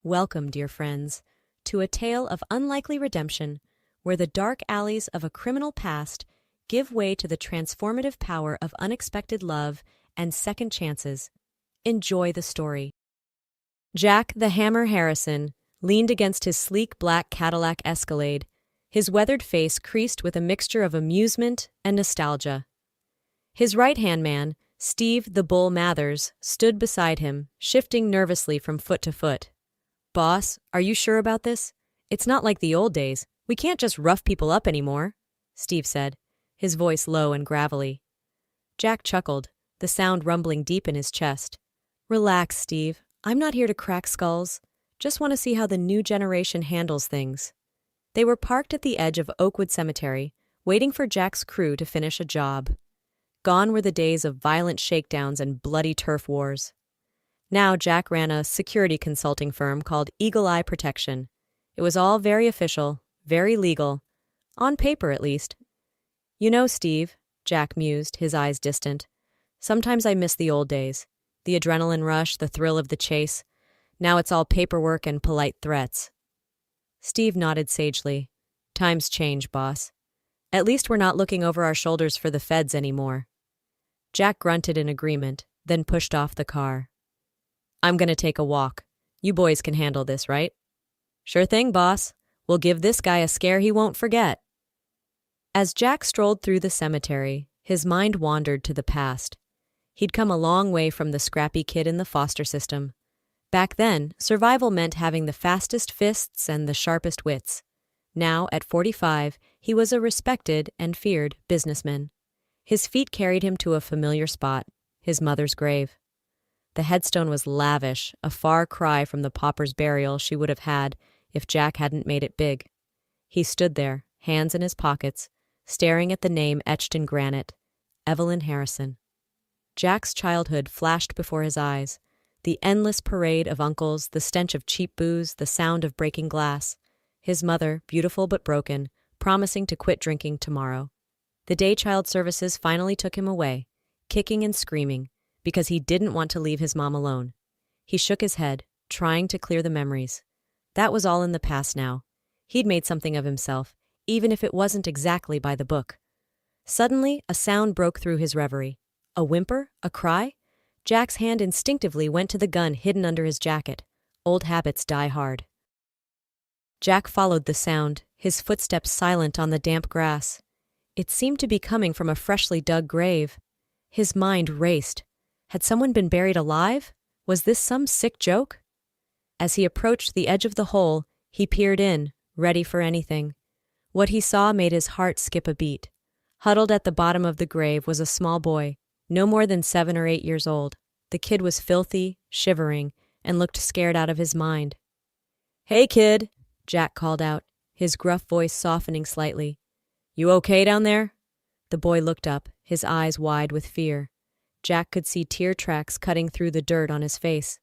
Welcome, dear friends, to a tale of unlikely redemption where the dark alleys of a criminal past give way to the transformative power of unexpected love and second chances. Enjoy the story. Jack the Hammer Harrison leaned against his sleek black Cadillac Escalade, his weathered face creased with a mixture of amusement and nostalgia. His right-hand man, Steve the Bull Mathers, stood beside him, shifting nervously from foot to foot. "Boss, are you sure about this? It's not like the old days. We can't just rough people up anymore," Steve said, his voice low and gravelly. Jack chuckled, the sound rumbling deep in his chest. "Relax, Steve. I'm not here to crack skulls. Just want to see how the new generation handles things." They were parked at the edge of Oakwood Cemetery, waiting for Jack's crew to finish a job. Gone were the days of violent shakedowns and bloody turf wars. Now Jack ran a security consulting firm called Eagle Eye Protection. It was all very official, very legal. On paper, at least. "You know, Steve," Jack mused, his eyes distant, "sometimes I miss the old days. The adrenaline rush, the thrill of the chase. Now it's all paperwork and polite threats." Steve nodded sagely. "Times change, boss. At least we're not looking over our shoulders for the feds anymore." Jack grunted in agreement, then pushed off the car. "I'm gonna take a walk. You boys can handle this, right?" "Sure thing, boss. We'll give this guy a scare he won't forget." As Jack strolled through the cemetery, his mind wandered to the past. He'd come a long way from the scrappy kid in the foster system. Back then, survival meant having the fastest fists and the sharpest wits. Now, at 45, he was a respected and feared businessman. His feet carried him to a familiar spot, his mother's grave. The headstone was lavish, a far cry from the pauper's burial she would have had if Jack hadn't made it big. He stood there, hands in his pockets, staring at the name etched in granite, Evelyn Harrison. Jack's childhood flashed before his eyes, the endless parade of uncles, the stench of cheap booze, the sound of breaking glass. His mother, beautiful but broken, promising to quit drinking tomorrow. The day child services finally took him away, kicking and screaming, because he didn't want to leave his mom alone. He shook his head, trying to clear the memories. That was all in the past now. He'd made something of himself, even if it wasn't exactly by the book. Suddenly, a sound broke through his reverie. A whimper? A cry? Jack's hand instinctively went to the gun hidden under his jacket. Old habits die hard. Jack followed the sound, his footsteps silent on the damp grass. It seemed to be coming from a freshly dug grave. His mind raced. Had someone been buried alive? Was this some sick joke? As he approached the edge of the hole, he peered in, ready for anything. What he saw made his heart skip a beat. Huddled at the bottom of the grave was a small boy, no more than 7 or 8 years old. The kid was filthy, shivering, and looked scared out of his mind. "Hey, kid," Jack called out, his gruff voice softening slightly. "You okay down there?" The boy looked up, his eyes wide with fear. Jack could see tear tracks cutting through the dirt on his face.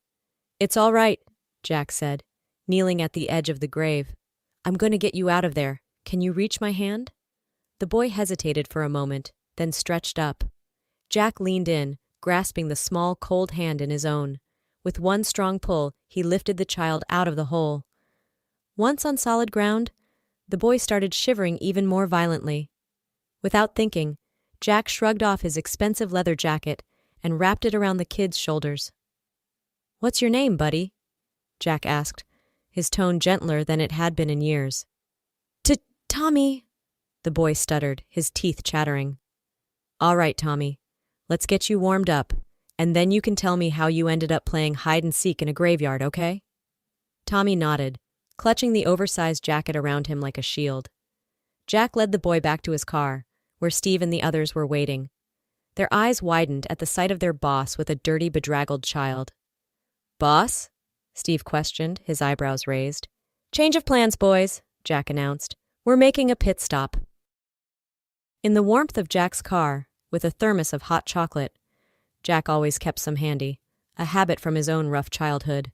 "It's all right," Jack said, kneeling at the edge of the grave. "I'm going to get you out of there. Can you reach my hand?" The boy hesitated for a moment, then stretched up. Jack leaned in, grasping the small, cold hand in his own. With one strong pull, he lifted the child out of the hole. Once on solid ground, the boy started shivering even more violently. Without thinking, Jack shrugged off his expensive leather jacket and wrapped it around the kid's shoulders. "What's your name, buddy?" Jack asked, his tone gentler than it had been in years. "Tommy," the boy stuttered, his teeth chattering. "All right, Tommy. Let's get you warmed up, and then you can tell me how you ended up playing hide-and-seek in a graveyard, okay?" Tommy nodded, clutching the oversized jacket around him like a shield. Jack led the boy back to his car, where Steve and the others were waiting. Their eyes widened at the sight of their boss with a dirty, bedraggled child. "Boss?" Steve questioned, his eyebrows raised. "Change of plans, boys," Jack announced. "We're making a pit stop." In the warmth of Jack's car, with a thermos of hot chocolate, Jack always kept some handy, a habit from his own rough childhood,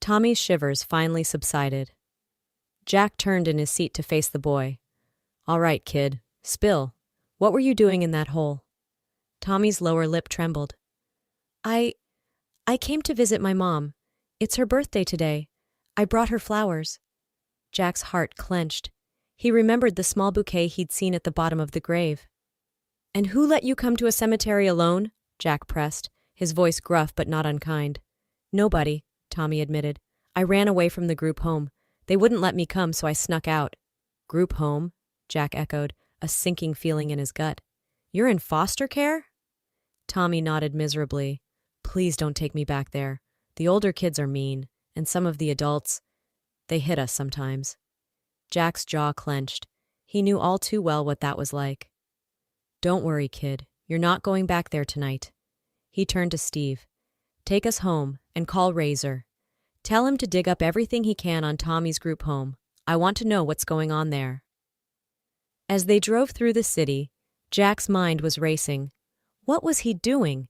Tommy's shivers finally subsided. Jack turned in his seat to face the boy. "All right, kid. Spill. What were you doing in that hole?" Tommy's lower lip trembled. I came to visit my mom. It's her birthday today. I brought her flowers. Jack's heart clenched. He remembered the small bouquet he'd seen at the bottom of the grave. And who let you come to a cemetery alone? Jack pressed, his voice gruff but not unkind. Nobody, Tommy admitted. I ran away from the group home. They wouldn't let me come, so I snuck out. Group home? Jack echoed, a sinking feeling in his gut. You're in foster care? Tommy nodded miserably. Please don't take me back there. The older kids are mean, and some of the adults, they hit us sometimes. Jack's jaw clenched. He knew all too well what that was like. Don't worry, kid. You're not going back there tonight. He turned to Steve. Take us home and call Razor. Tell him to dig up everything he can on Tommy's group home. I want to know what's going on there. As they drove through the city, Jack's mind was racing. What was he doing?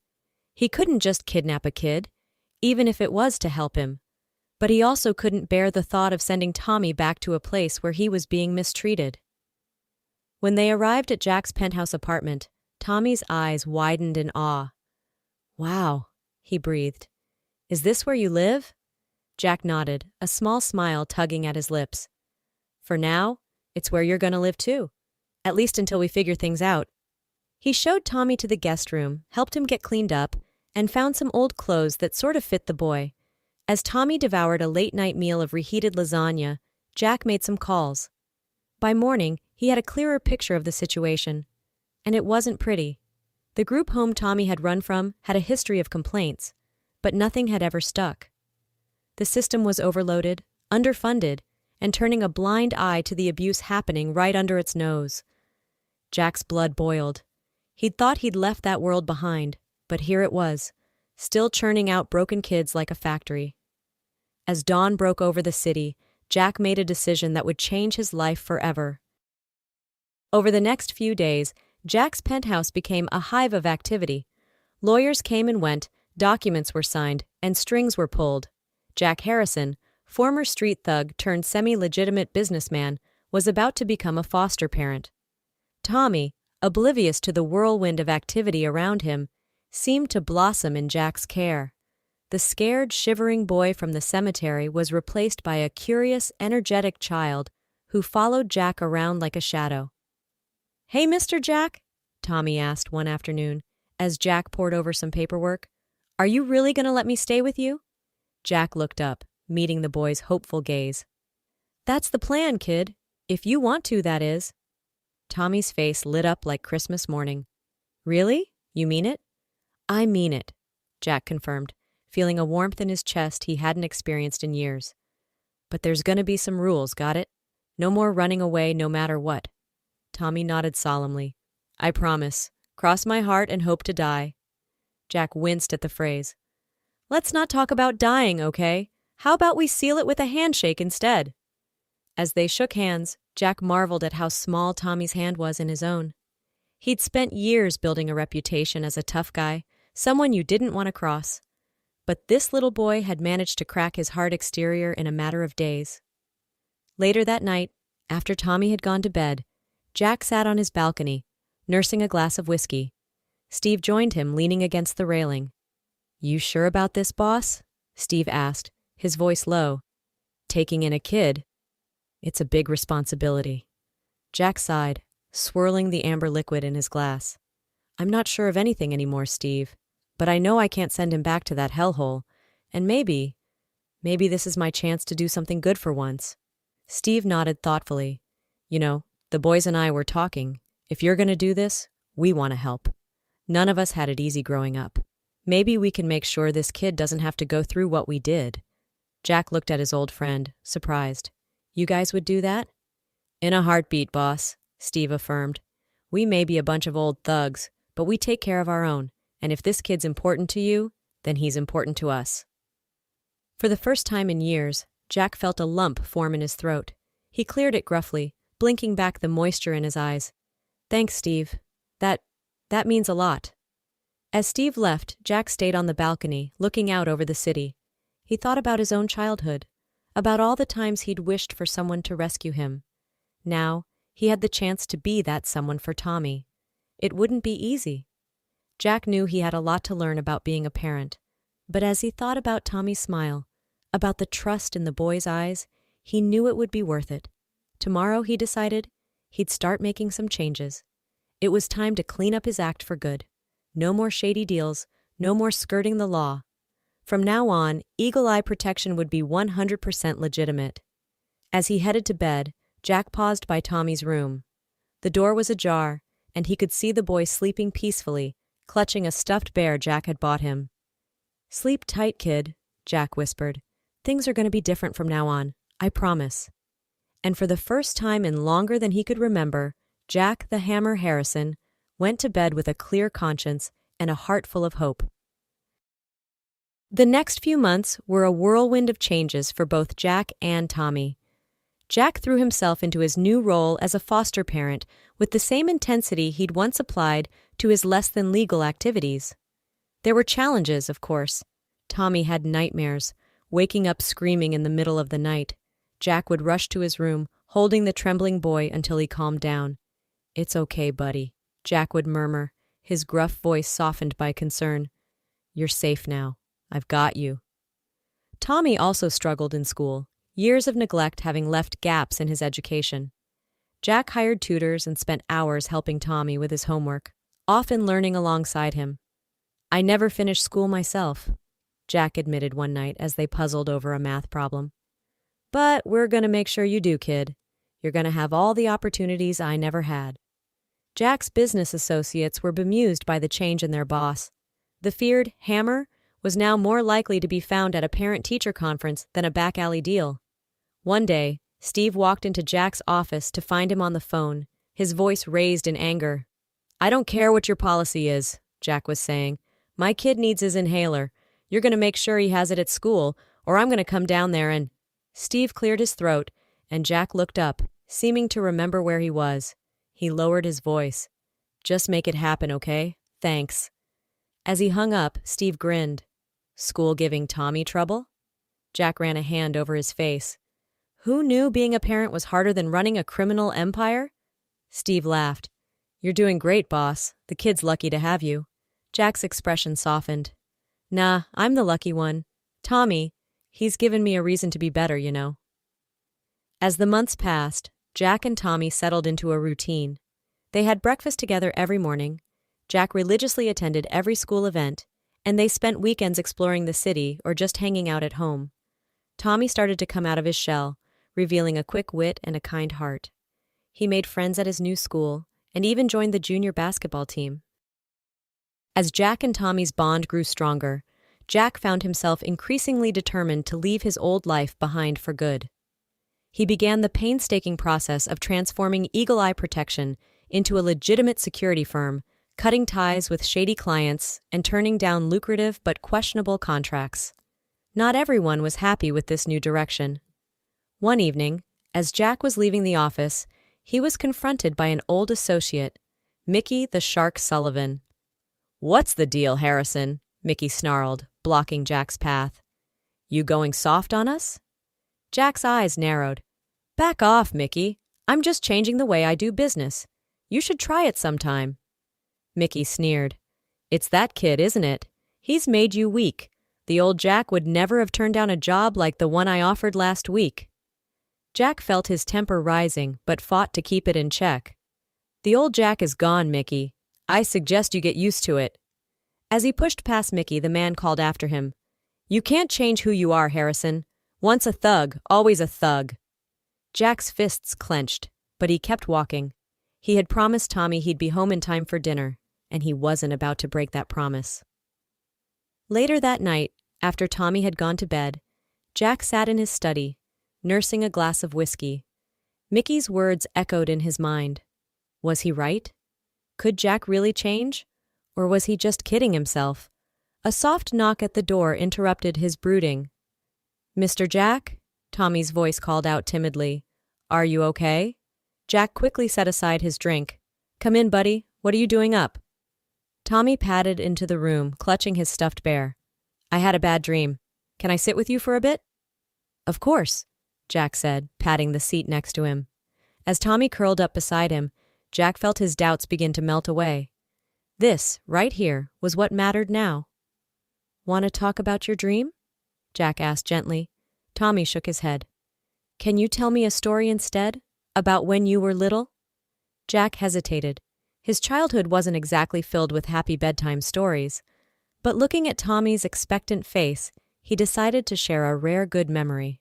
He couldn't just kidnap a kid, even if it was to help him. But he also couldn't bear the thought of sending Tommy back to a place where he was being mistreated. When they arrived at Jack's penthouse apartment, Tommy's eyes widened in awe. Wow, he breathed. Is this where you live? Jack nodded, a small smile tugging at his lips. For now, it's where you're going to live too. At least until we figure things out. He showed Tommy to the guest room, helped him get cleaned up, and found some old clothes that sort of fit the boy. As Tommy devoured a late-night meal of reheated lasagna, Jack made some calls. By morning, he had a clearer picture of the situation. And it wasn't pretty. The group home Tommy had run from had a history of complaints, but nothing had ever stuck. The system was overloaded, underfunded, and turning a blind eye to the abuse happening right under its nose. Jack's blood boiled. He'd thought he'd left that world behind, but here it was, still churning out broken kids like a factory. As dawn broke over the city, Jack made a decision that would change his life forever. Over the next few days, Jack's penthouse became a hive of activity. Lawyers came and went, documents were signed, and strings were pulled. Jack Harrison, former street thug turned semi-legitimate businessman, was about to become a foster parent. Tommy, oblivious to the whirlwind of activity around him, seemed to blossom in Jack's care. The scared, shivering boy from the cemetery was replaced by a curious, energetic child who followed Jack around like a shadow. Hey, Mr. Jack, Tommy asked one afternoon, as Jack pored over some paperwork. Are you really going to let me stay with you? Jack looked up, meeting the boy's hopeful gaze. That's the plan, kid. If you want to, that is. Tommy's face lit up like Christmas morning. Really? You mean it? I mean it, Jack confirmed, feeling a warmth in his chest he hadn't experienced in years. But there's gonna be some rules, got it? No more running away no matter what. Tommy nodded solemnly. I promise. Cross my heart and hope to die. Jack winced at the phrase. Let's not talk about dying, okay? How about we seal it with a handshake instead? As they shook hands, Jack marveled at how small Tommy's hand was in his own. He'd spent years building a reputation as a tough guy, someone you didn't want to cross. But this little boy had managed to crack his hard exterior in a matter of days. Later that night, after Tommy had gone to bed, Jack sat on his balcony, nursing a glass of whiskey. Steve joined him, leaning against the railing. You sure about this, boss? Steve asked, his voice low. Taking in a kid? It's a big responsibility. Jack sighed, swirling the amber liquid in his glass. I'm not sure of anything anymore, Steve, but I know I can't send him back to that hellhole, and maybe this is my chance to do something good for once. Steve nodded thoughtfully. You know, the boys and I were talking. If you're going to do this, we want to help. None of us had it easy growing up. Maybe we can make sure this kid doesn't have to go through what we did. Jack looked at his old friend, surprised. You guys would do that? In a heartbeat, boss, Steve affirmed. We may be a bunch of old thugs, but we take care of our own, and if this kid's important to you, then he's important to us. For the first time in years, Jack felt a lump form in his throat. He cleared it gruffly, blinking back the moisture in his eyes. Thanks, Steve. That means a lot. As Steve left, Jack stayed on the balcony, looking out over the city. He thought about his own childhood, about all the times he'd wished for someone to rescue him. Now, he had the chance to be that someone for Tommy. It wouldn't be easy. Jack knew he had a lot to learn about being a parent, but as he thought about Tommy's smile, about the trust in the boy's eyes, he knew it would be worth it. Tomorrow, he decided, he'd start making some changes. It was time to clean up his act for good. No more shady deals, no more skirting the law. From now on, Eagle Eye Protection would be 100% legitimate. As he headed to bed, Jack paused by Tommy's room. The door was ajar, and he could see the boy sleeping peacefully, clutching a stuffed bear Jack had bought him. "Sleep tight, kid," Jack whispered. "Things are going to be different from now on, I promise." And for the first time in longer than he could remember, Jack the Hammer Harrison went to bed with a clear conscience and a heart full of hope. The next few months were a whirlwind of changes for both Jack and Tommy. Jack threw himself into his new role as a foster parent with the same intensity he'd once applied to his less-than-legal activities. There were challenges, of course. Tommy had nightmares, waking up screaming in the middle of the night. Jack would rush to his room, holding the trembling boy until he calmed down. "It's okay, buddy," Jack would murmur, his gruff voice softened by concern. "You're safe now. I've got you." Tommy also struggled in school, years of neglect having left gaps in his education. Jack hired tutors and spent hours helping Tommy with his homework, often learning alongside him. "I never finished school myself," Jack admitted one night as they puzzled over a math problem. "But we're going to make sure you do, kid. You're going to have all the opportunities I never had." Jack's business associates were bemused by the change in their boss. The feared Hammer was now more likely to be found at a parent-teacher conference than a back-alley deal. One day, Steve walked into Jack's office to find him on the phone, his voice raised in anger. "I don't care what your policy is," Jack was saying. "My kid needs his inhaler. You're going to make sure he has it at school, or I'm going to come down there and—" Steve cleared his throat, and Jack looked up, seeming to remember where he was. He lowered his voice. "Just make it happen, okay? Thanks." As he hung up, Steve grinned. "School giving Tommy trouble?" Jack ran a hand over his face. "Who knew being a parent was harder than running a criminal empire?" Steve laughed. "You're doing great, boss. The kid's lucky to have you." Jack's expression softened. "Nah, I'm the lucky one. Tommy, he's given me a reason to be better, you know." As the months passed, Jack and Tommy settled into a routine. They had breakfast together every morning. Jack religiously attended every school event, and they spent weekends exploring the city or just hanging out at home. Tommy started to come out of his shell, revealing a quick wit and a kind heart. He made friends at his new school and even joined the junior basketball team. As Jack and Tommy's bond grew stronger, Jack found himself increasingly determined to leave his old life behind for good. He began the painstaking process of transforming Eagle Eye Protection into a legitimate security firm, cutting ties with shady clients and turning down lucrative but questionable contracts. Not everyone was happy with this new direction. One evening, as Jack was leaving the office, he was confronted by an old associate, Mickey the Shark Sullivan. "What's the deal, Harrison?" Mickey snarled, blocking Jack's path. "You going soft on us?" Jack's eyes narrowed. "Back off, Mickey. I'm just changing the way I do business. You should try it sometime." Mickey sneered. "It's that kid, isn't it? He's made you weak. The old Jack would never have turned down a job like the one I offered last week." Jack felt his temper rising, but fought to keep it in check. "The old Jack is gone, Mickey. I suggest you get used to it." As he pushed past Mickey, the man called after him. "You can't change who you are, Harrison. Once a thug, always a thug." Jack's fists clenched, but he kept walking. He had promised Tommy he'd be home in time for dinner, and he wasn't about to break that promise. Later that night, after Tommy had gone to bed, Jack sat in his study, nursing a glass of whiskey. Mickey's words echoed in his mind. Was he right? Could Jack really change? Or was he just kidding himself? A soft knock at the door interrupted his brooding. "Mr. Jack?" Tommy's voice called out timidly. "Are you okay?" Jack quickly set aside his drink. "Come in, buddy. What are you doing up?" Tommy padded into the room, clutching his stuffed bear. "I had a bad dream. Can I sit with you for a bit?" "Of course," Jack said, patting the seat next to him. As Tommy curled up beside him, Jack felt his doubts begin to melt away. This, right here, was what mattered now. "Want to talk about your dream?" Jack asked gently. Tommy shook his head. Can you tell me a story instead? About when you were little? Jack hesitated. His childhood wasn't exactly filled with happy bedtime stories, but looking at Tommy's expectant face, he decided to share a rare good memory.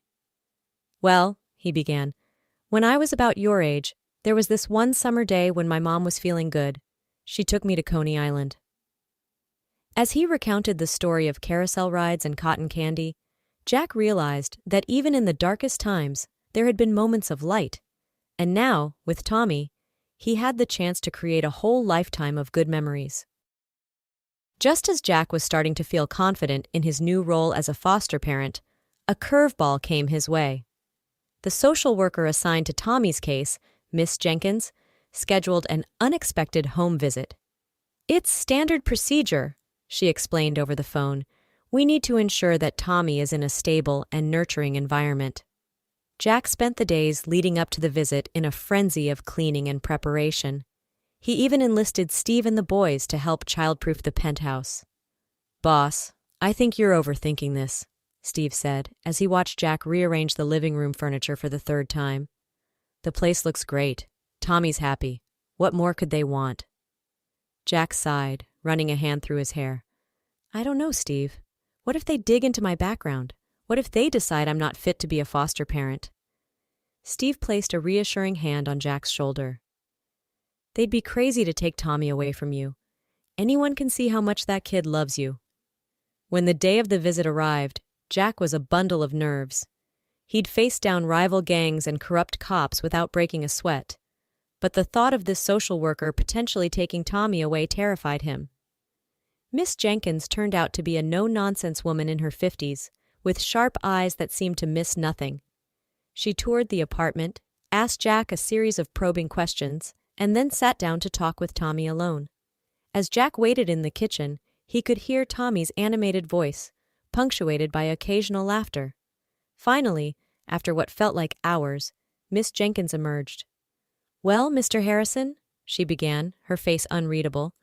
Well, he began, when I was about your age, there was this one summer day when my mom was feeling good. She took me to Coney Island. As he recounted the story of carousel rides and cotton candy, Jack realized that even in the darkest times, there had been moments of light. And now, with Tommy, he had the chance to create a whole lifetime of good memories. Just as Jack was starting to feel confident in his new role as a foster parent, a curveball came his way. The social worker assigned to Tommy's case, Miss Jenkins, scheduled an unexpected home visit. It's standard procedure, she explained over the phone. We need to ensure that Tommy is in a stable and nurturing environment. Jack spent the days leading up to the visit in a frenzy of cleaning and preparation. He even enlisted Steve and the boys to help childproof the penthouse. Boss, I think you're overthinking this, Steve said as he watched Jack rearrange the living room furniture for the third time. The place looks great. Tommy's happy. What more could they want? Jack sighed, running a hand through his hair. I don't know, Steve. What if they dig into my background? What if they decide I'm not fit to be a foster parent? Steve placed a reassuring hand on Jack's shoulder. They'd be crazy to take Tommy away from you. Anyone can see how much that kid loves you. When the day of the visit arrived, Jack was a bundle of nerves. He'd faced down rival gangs and corrupt cops without breaking a sweat. But the thought of this social worker potentially taking Tommy away terrified him. Miss Jenkins turned out to be a no-nonsense woman in her 50s, with sharp eyes that seemed to miss nothing. She toured the apartment, asked Jack a series of probing questions, and then sat down to talk with Tommy alone. As Jack waited in the kitchen, he could hear Tommy's animated voice, punctuated by occasional laughter. Finally, after what felt like hours, Miss Jenkins emerged. Well, Mr. Harrison, she began, her face unreadable,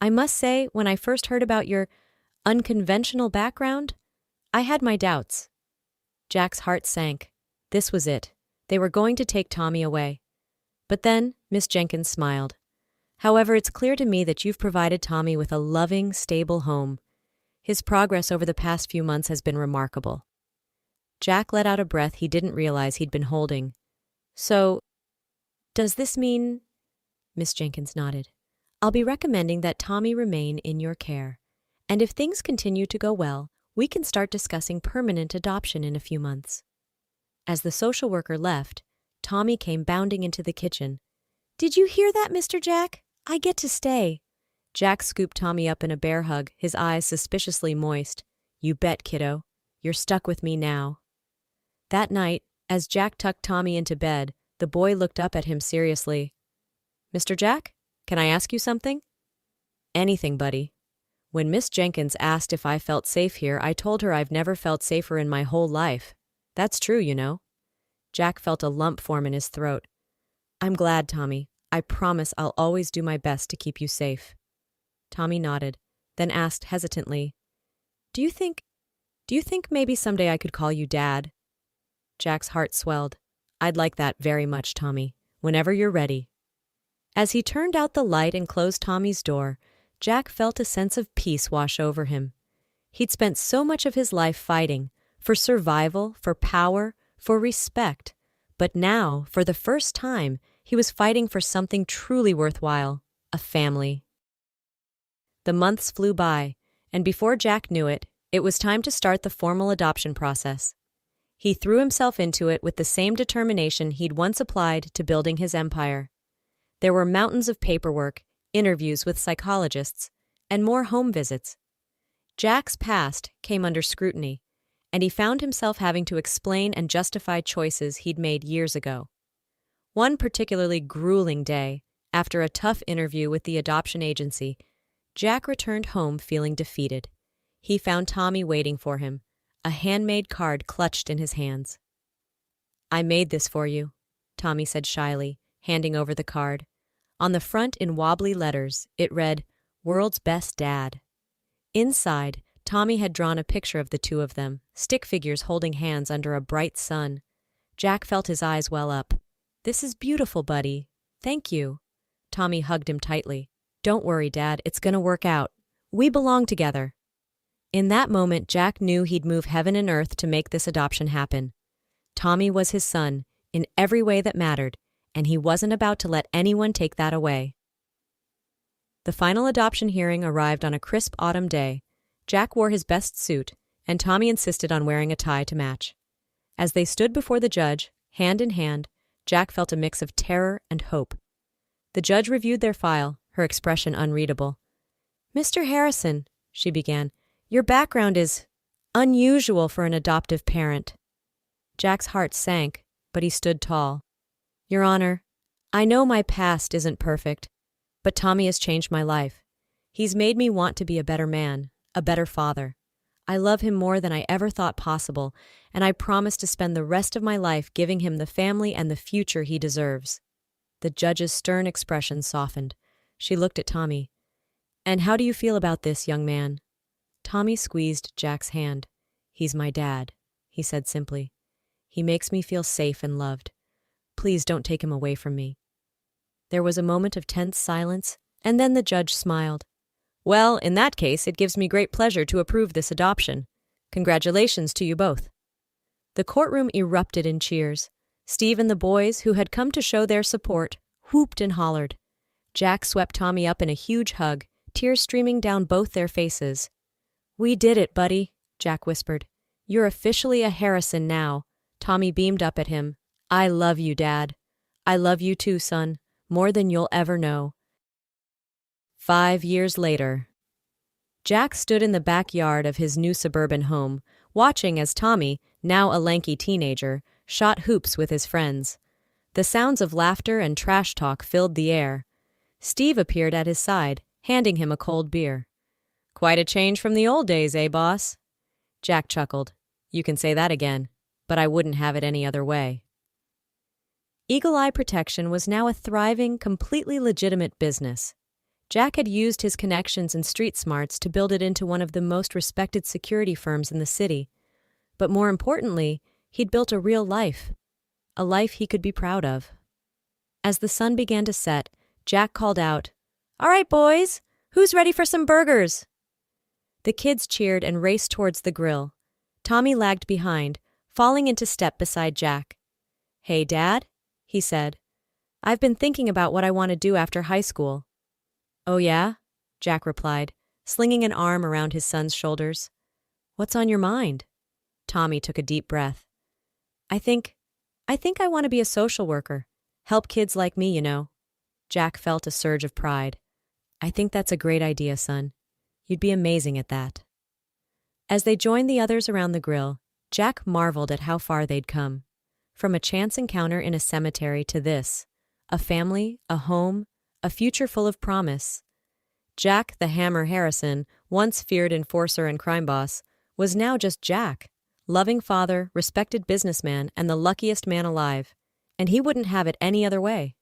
I must say, when I first heard about your unconventional background, I had my doubts. Jack's heart sank. This was it. They were going to take Tommy away. But then, Miss Jenkins smiled. However, it's clear to me that you've provided Tommy with a loving, stable home. His progress over the past few months has been remarkable. Jack let out a breath he didn't realize he'd been holding. So, does this mean... Miss Jenkins nodded. I'll be recommending that Tommy remain in your care. And if things continue to go well, we can start discussing permanent adoption in a few months. As the social worker left, Tommy came bounding into the kitchen. Did you hear that, Mr. Jack? I get to stay. Jack scooped Tommy up in a bear hug, his eyes suspiciously moist. You bet, kiddo. You're stuck with me now. That night, as Jack tucked Tommy into bed, the boy looked up at him seriously. Mr. Jack, can I ask you something? Anything, buddy. When Miss Jenkins asked if I felt safe here, I told her I've never felt safer in my whole life. That's true, you know. Jack felt a lump form in his throat. I'm glad, Tommy. I promise I'll always do my best to keep you safe. Tommy nodded, then asked hesitantly, Do you think maybe someday I could call you Dad? Jack's heart swelled. I'd like that very much, Tommy. Whenever you're ready. As he turned out the light and closed Tommy's door, Jack felt a sense of peace wash over him. He'd spent so much of his life fighting, for survival, for power, for respect. But now, for the first time, he was fighting for something truly worthwhile, a family. The months flew by, and before Jack knew it, it was time to start the formal adoption process. He threw himself into it with the same determination he'd once applied to building his empire. There were mountains of paperwork, interviews with psychologists, and more home visits. Jack's past came under scrutiny, and he found himself having to explain and justify choices he'd made years ago. One particularly grueling day, after a tough interview with the adoption agency, Jack returned home feeling defeated. He found Tommy waiting for him, a handmade card clutched in his hands. I made this for you, Tommy said shyly, handing over the card. On the front in wobbly letters, it read, World's Best Dad. Inside, Tommy had drawn a picture of the two of them, stick figures holding hands under a bright sun. Jack felt his eyes well up. "This is beautiful, buddy. Thank you." Tommy hugged him tightly. "Don't worry, Dad, it's gonna work out. We belong together." In that moment, Jack knew he'd move heaven and earth to make this adoption happen. Tommy was his son, in every way that mattered, and he wasn't about to let anyone take that away. The final adoption hearing arrived on a crisp autumn day. Jack wore his best suit, and Tommy insisted on wearing a tie to match. As they stood before the judge, hand in hand, Jack felt a mix of terror and hope. The judge reviewed their file, her expression unreadable. "Mr. Harrison," she began, "your background is unusual for an adoptive parent." Jack's heart sank, but he stood tall. "Your Honor, I know my past isn't perfect, but Tommy has changed my life. He's made me want to be a better man, a better father. I love him more than I ever thought possible, and I promise to spend the rest of my life giving him the family and the future he deserves." The judge's stern expression softened. She looked at Tommy. "And how do you feel about this, young man?" Tommy squeezed Jack's hand. "He's my dad," he said simply. "He makes me feel safe and loved. Please don't take him away from me." There was a moment of tense silence, and then the judge smiled. "Well, in that case, it gives me great pleasure to approve this adoption. Congratulations to you both." The courtroom erupted in cheers. Steve and the boys, who had come to show their support, whooped and hollered. Jack swept Tommy up in a huge hug, tears streaming down both their faces. "We did it, buddy," Jack whispered. "You're officially a Harrison now." Tommy beamed up at him. "I love you, Dad. I love you too, son, more than you'll ever know." 5 years later. Jack stood in the backyard of his new suburban home, watching as Tommy, now a lanky teenager, shot hoops with his friends. The sounds of laughter and trash talk filled the air. Steve appeared at his side, handing him a cold beer. "Quite a change from the old days, eh, boss?" Jack chuckled. "You can say that again, but I wouldn't have it any other way." Eagle Eye Protection was now a thriving, completely legitimate business. Jack had used his connections and street smarts to build it into one of the most respected security firms in the city. But more importantly, he'd built a real life, a life he could be proud of. As the sun began to set, Jack called out, "All right, boys, who's ready for some burgers?" The kids cheered and raced towards the grill. Tommy lagged behind, falling into step beside Jack. "Hey, Dad," he said. "I've been thinking about what I want to do after high school." "Oh yeah?" Jack replied, slinging an arm around his son's shoulders. "What's on your mind?" Tommy took a deep breath. I think I want to be a social worker. Help kids like me, you know." Jack felt a surge of pride. "I think that's a great idea, son. You'd be amazing at that." As they joined the others around the grill, Jack marveled at how far they'd come. From a chance encounter in a cemetery to this, a family, a home, a future full of promise. Jack the Hammer Harrison, once feared enforcer and crime boss, was now just Jack, loving father, respected businessman, and the luckiest man alive, and he wouldn't have it any other way.